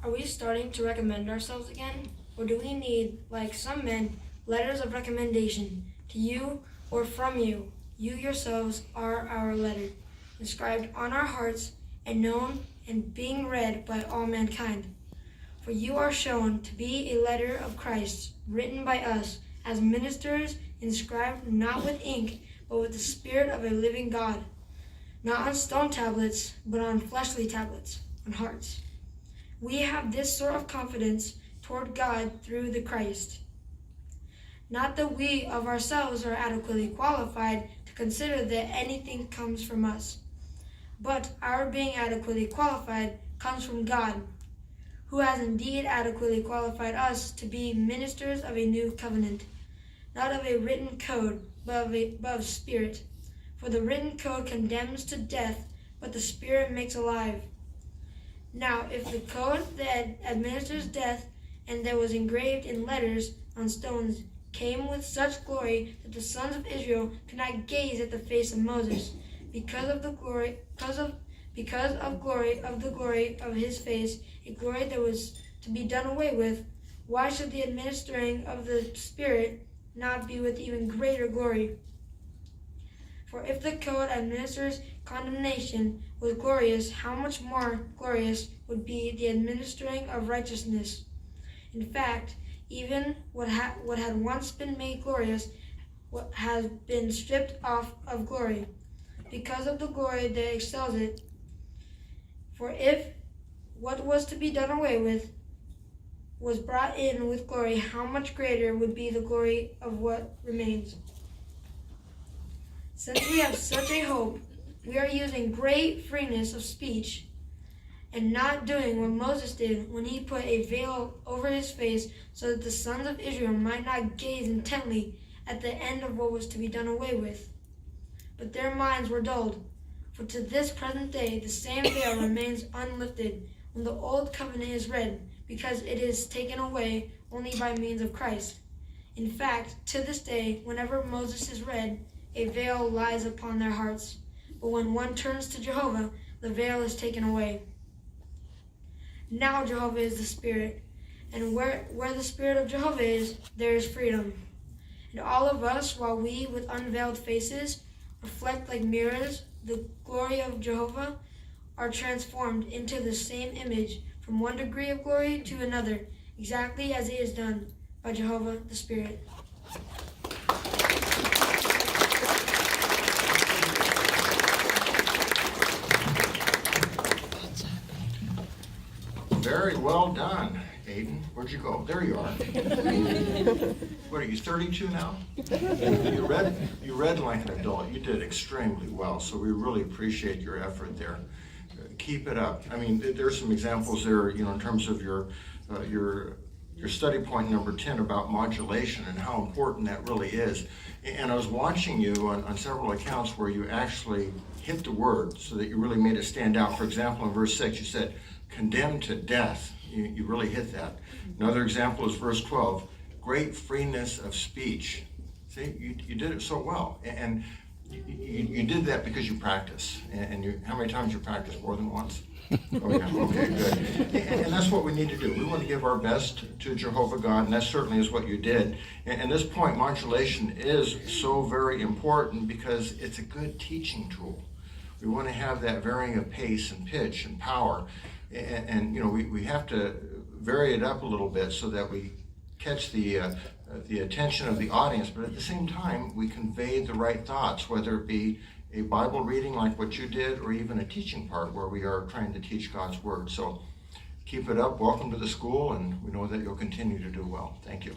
Are we starting to recommend ourselves again? Or do we need, like some men, letters of recommendation to you or from you? You yourselves are our letter, inscribed on our hearts and known and being read by all mankind. For you are shown to be a letter of Christ, written by us as ministers, inscribed not with ink, but with the Spirit of a living God, not on stone tablets, but on fleshly tablets, on hearts. We have this sort of confidence toward God through the Christ. Not that we of ourselves are adequately qualified to consider that anything comes from us, but our being adequately qualified comes from God, who has indeed adequately qualified us to be ministers of a new covenant, not of a written code, but of spirit. For the written code condemns to death, but the Spirit makes alive. Now, if the code that administers death and that was engraved in letters on stones came with such glory that the sons of Israel could not gaze at the face of Moses, because of the glory of his face, a glory that was to be done away with, why should the administering of the Spirit not be with even greater glory? For if the code administers condemnation was glorious, how much more glorious would be the administering of righteousness? In fact, even what had once been made glorious has been stripped off of glory, because of the glory that excels it. For if what was to be done away with was brought in with glory, how much greater would be the glory of what remains? Since we have such a hope, we are using great freeness of speech and not doing what Moses did when he put a veil over his face so that the sons of Israel might not gaze intently at the end of what was to be done away with. But their minds were dulled, for to this present day the same veil remains unlifted when the old covenant is read, because it is taken away only by means of Christ. In fact, to this day, whenever Moses is read, a veil lies upon their hearts. But when one turns to Jehovah, the veil is taken away. Now Jehovah is the Spirit, and where the Spirit of Jehovah is, there is freedom. And all of us, while we with unveiled faces reflect like mirrors the glory of Jehovah, are transformed into the same image from one degree of glory to another, exactly as it is done by Jehovah the Spirit. Very well done, Aiden. Where'd you go? There you are. What are you, 32 now? You read like an adult. You did extremely well, so we really appreciate your effort there. Keep it up. I mean, there's some examples there, in terms of your study point number 10 about modulation and how important that really is. And I was watching you on several accounts where you actually hit the word so that you really made it stand out. For example, in verse 6, you said, condemned to death. You really hit that. Another example is verse 12, great freeness of speech. See, you did it so well. And you did that because you practice. And how many times you practice? More than once? Oh yeah, okay, good. And that's what we need to do. We want to give our best to Jehovah God, and that certainly is what you did. And this point, modulation is so very important because it's a good teaching tool. We want to have that varying of pace and pitch and power. And we have to vary it up a little bit so that we catch the attention of the audience, but at the same time, we convey the right thoughts, whether it be a Bible reading like what you did, or even a teaching part where we are trying to teach God's Word. So keep it up. Welcome to the school, and we know that you'll continue to do well. Thank you.